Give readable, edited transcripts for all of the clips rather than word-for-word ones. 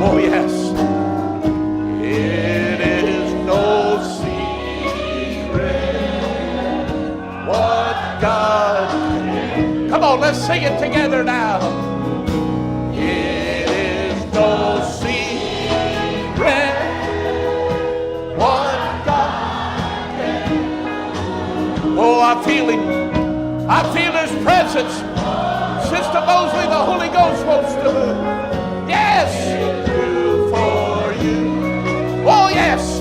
Oh, yes. It is no secret what God can. Come on, let's sing it together now. It is no secret what God can. Oh, I feel Him. I feel His presence. Sister Mosley, the Holy Ghost wants to move. Yes. For you. Oh, yes.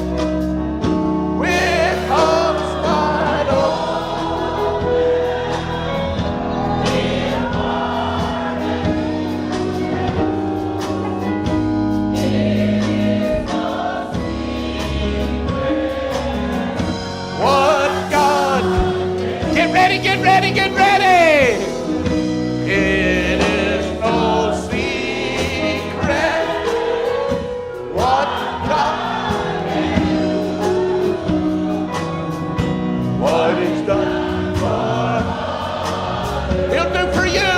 With arms wide open. What God? Get ready, get ready, get ready. It is no secret what God can do. What He's done for us, He'll do for you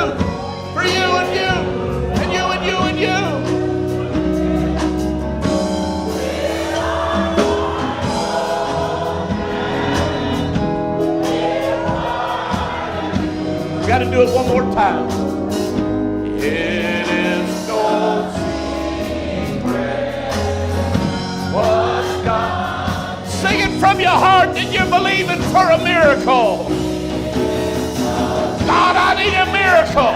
and you, and you and you and you. Got to do it one more time. It is no secret what God. Sing it from your heart that you're believing for a miracle. God, I need a miracle.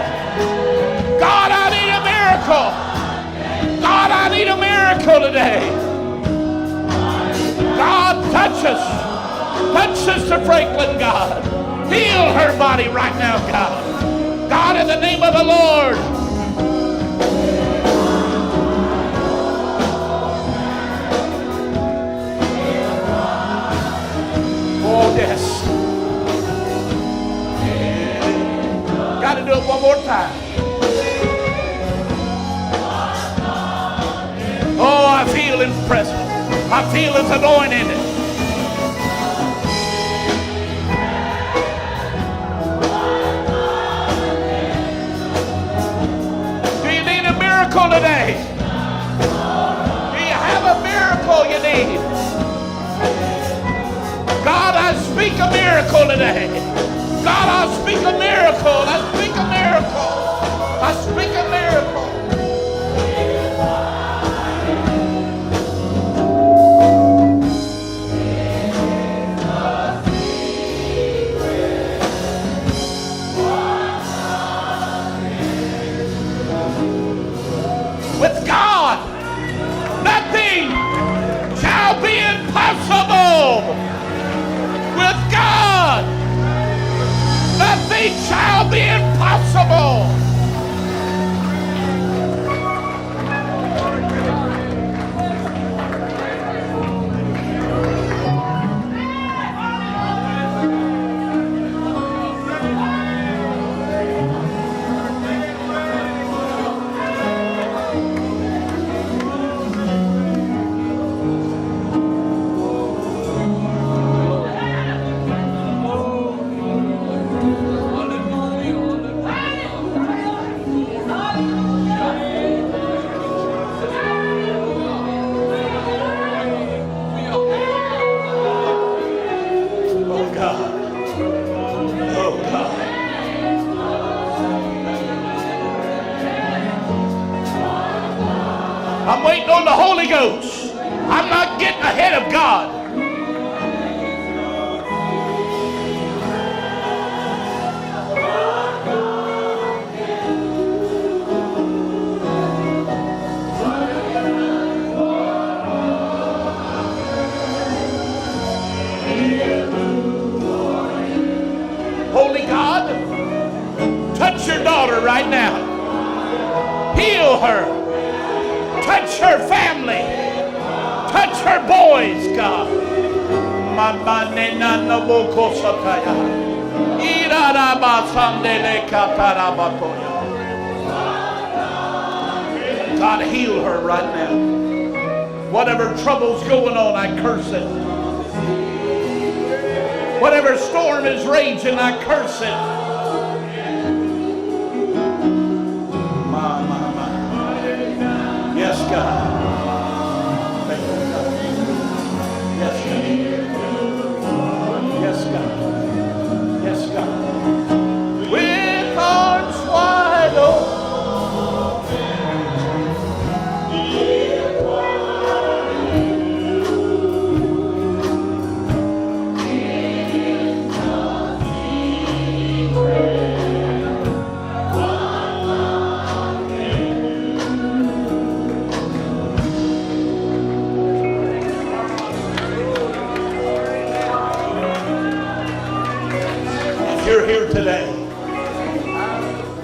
God, I need a miracle. God, I need a miracle today. God, touch us. Touch Sister Franklin, God. Heal her body right now, God. God, in the name of the Lord. Oh, yes. Got to do it one more time. Oh, I feel His presence. I feel His anointing. Today. Do you have a miracle you need? God, I speak a miracle today. God, I speak a miracle. I speak a miracle. I speak a miracle. With God, nothing shall be impossible. With God, nothing shall be impossible. I'm waiting on the Holy Ghost. I'm not getting ahead of God. Holy God, touch your daughter right now. Heal her. Touch her family. Touch her boys, God. God, heal her right now. Whatever trouble's going on, I curse it. Whatever storm is raging, I curse it. Yes, God. Thank you, God. Yes, God. Yes, God. Yes, God. With arms wide open. You're here today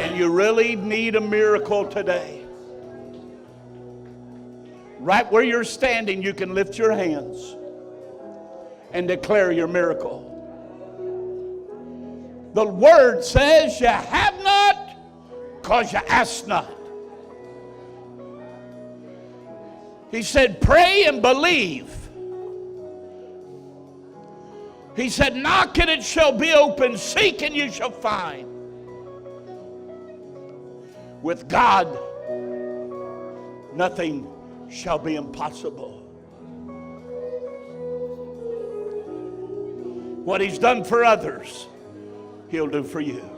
and you really need a miracle today. Right where you're standing, you can lift your hands and declare your miracle. The word says you have not because you ask not. He said, pray and believe. He said, knock and it shall be open, seek and you shall find. With God, nothing shall be impossible. What He's done for others, He'll do for you.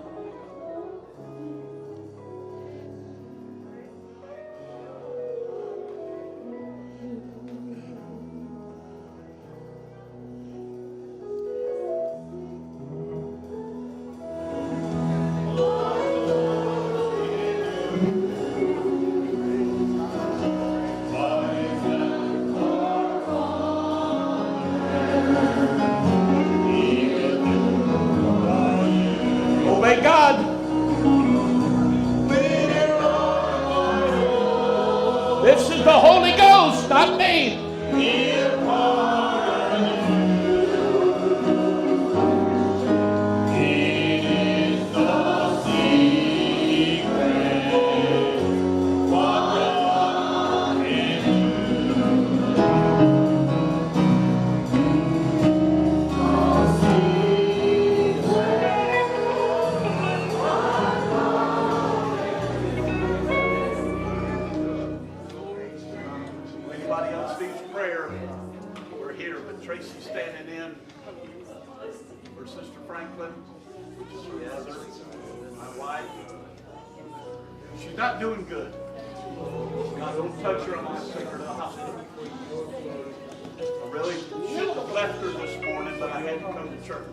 Obey God. This is the Holy Ghost, not me. Anybody else needs prayer? We're here, but Tracy's standing in for Sister Franklin, which is her mother, my wife. She's not doing good. God, don't touch her. I'm going to take her to the hospital. I really shouldn't have left her this morning, but I had to come to church.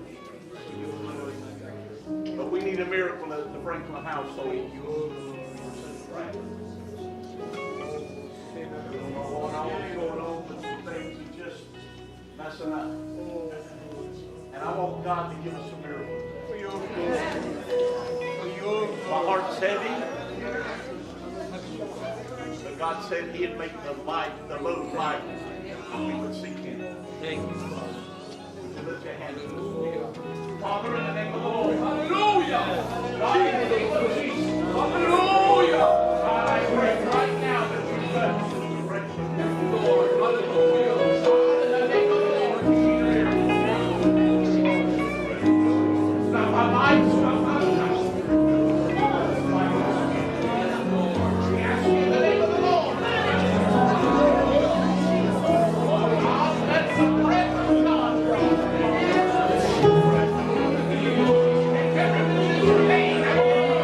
But we need a miracle at the Franklin household. Going on with some things and just messing up. And I want God to give us a miracle. My heart's heavy. But God said He'd make the load light and we would seek Him. Thank you, Father. Lift your hands. Father, in the name of the Lord. Hallelujah. God, in the name of Jesus. Hallelujah. God, I pray right now that you touch Lord. Hallelujah. God, in the name of the Lord. It's not my life. It's not my house. We ask you in the name of the Lord. God, let the breath of God and every pain out of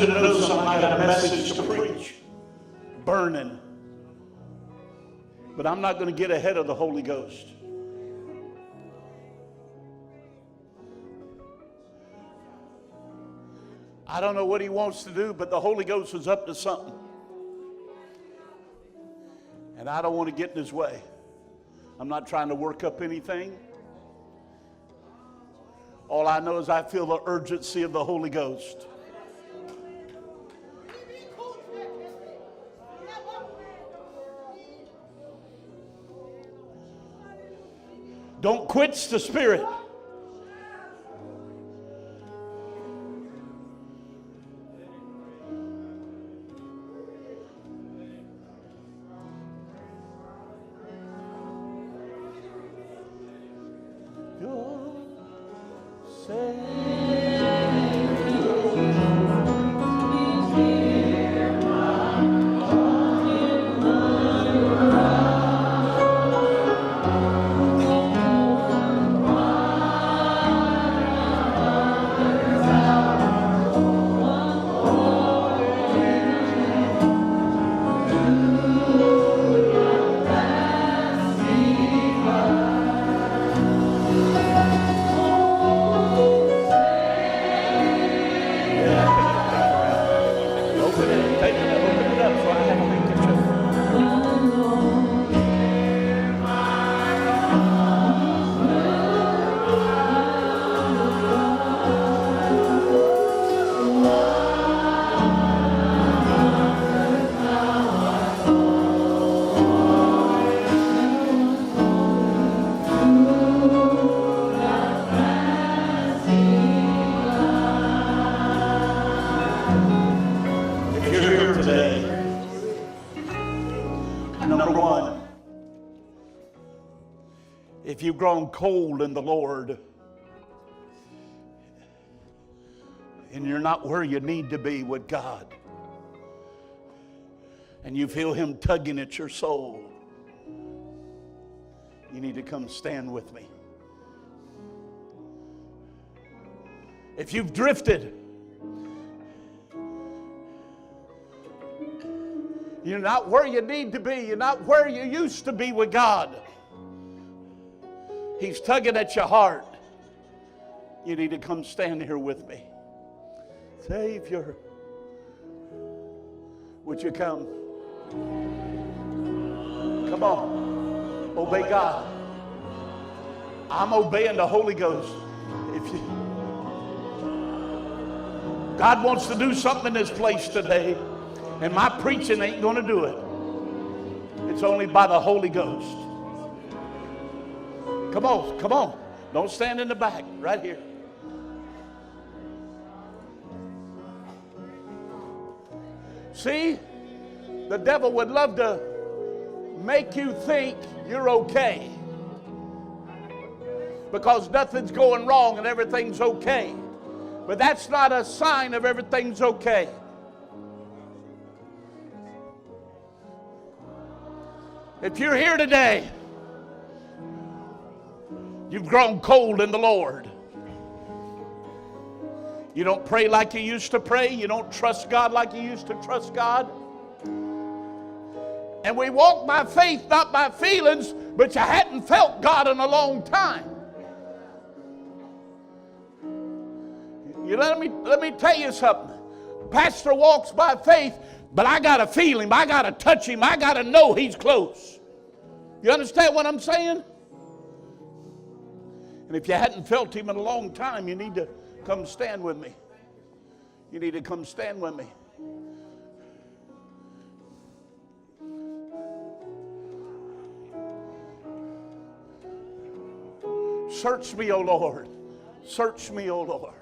you to know something. I got a message to preach. Burning. But I'm not going to get ahead of the Holy Ghost. I don't know what he wants to do, but the Holy Ghost is up to something. And I don't want to get in his way. I'm not trying to work up anything. All I know is I feel the urgency of the Holy Ghost. Don't quench the Spirit. If you've grown cold in the Lord and you're not where you need to be with God and you feel him tugging at your soul, you need to come stand with me. If you've drifted, you're not where you need to be, you're not where you used to be with God, he's tugging at your heart, you need to come stand here with me. Savior, would you come? Come on. Obey God. I'm obeying the Holy Ghost. God wants to do something in this place today, and my preaching ain't going to do it. It's only by the Holy Ghost. Come on, come on. Don't stand in the back, right here. See, the devil would love to make you think you're okay because nothing's going wrong and everything's okay. But that's not a sign of everything's okay. If you're here today, you've grown cold in the Lord. You don't pray like you used to pray. You don't trust God like you used to trust God. And we walk by faith, not by feelings, but you hadn't felt God in a long time. You let me tell you something. Pastor walks by faith, but I got to feel him. I got to touch him. I got to know he's close. You understand what I'm saying? And if you hadn't felt him in a long time, you need to come stand with me. You need to come stand with me. Search me, O Lord. Search me, O Lord.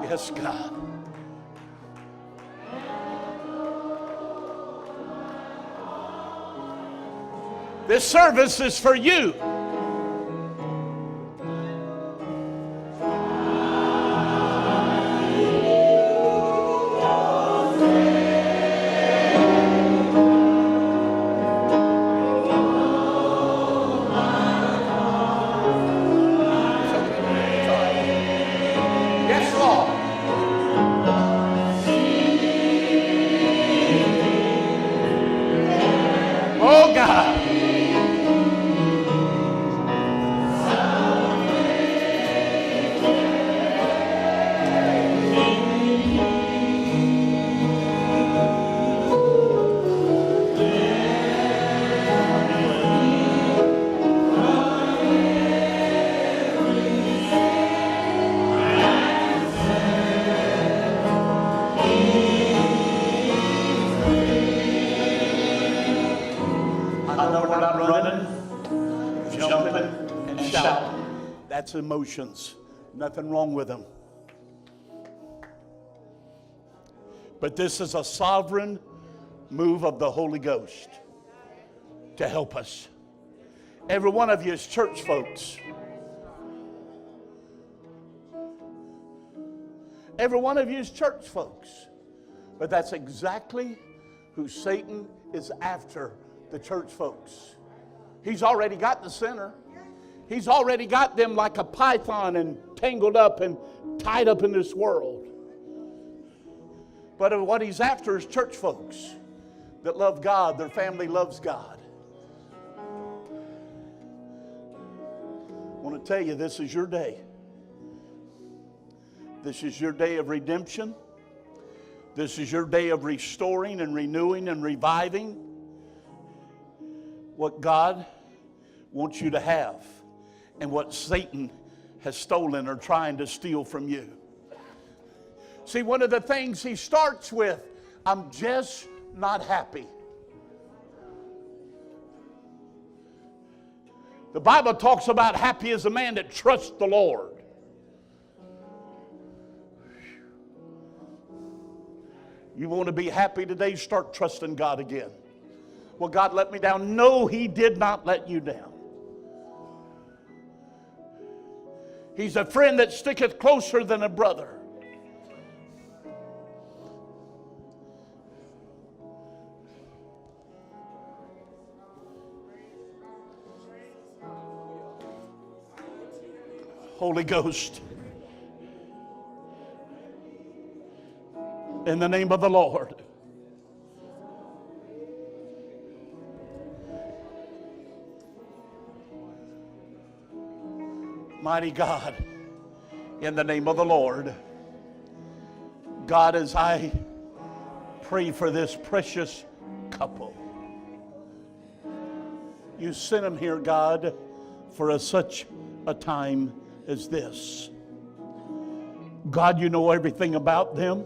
Yes, God. This service is for you. That's emotions. Nothing wrong with them. But this is a sovereign move of the Holy Ghost to help us. Every one of you is church folks. Every one of you is church folks. But that's exactly who Satan is after, the church folks. He's already got the sinner. He's already got them like a python and tangled up and tied up in this world. But what he's after is church folks that love God, their family loves God. I want to tell you, this is your day. This is your day of redemption. This is your day of restoring and renewing and reviving what God wants you to have and what Satan has stolen or trying to steal from you. See, one of the things he starts with, I'm just not happy. The Bible talks about happy is a man that trusts the Lord. You want to be happy today? Start trusting God again. Well, God let me down. No, He did not let you down. He's a friend that sticketh closer than a brother. Holy Ghost, in the name of the Lord. Mighty God, in the name of the Lord. God, as I pray for this precious couple, you sent them here, God, for such a time as this. God, you know everything about them.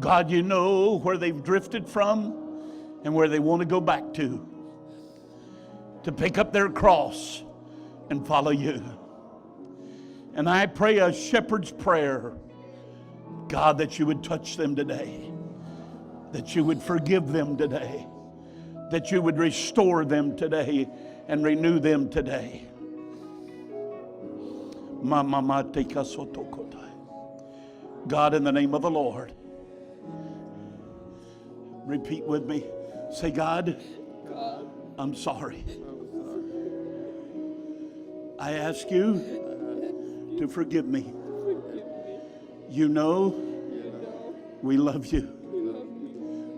God, you know where they've drifted from and where they want to go back to pick up their cross and follow you. And I pray a shepherd's prayer, God, that you would touch them today, that you would forgive them today, that you would restore them today and renew them today. God, in the name of the Lord, repeat with me. Say, God, I'm sorry. I ask you to forgive me. You know we love you.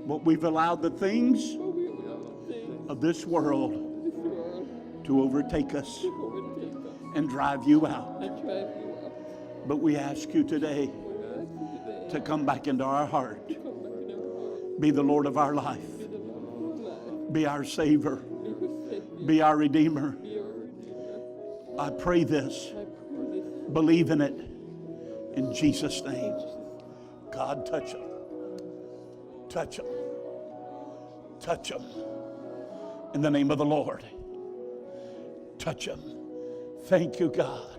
But we've allowed the things of this world to overtake us and drive you out. But we ask you today to come back into our heart. Be the Lord of our life. Be our Savior. Be our Redeemer. I pray this. Believe in it. In Jesus' name. God, touch them. Touch them. Touch them. In the name of the Lord. Touch them. Thank you, God.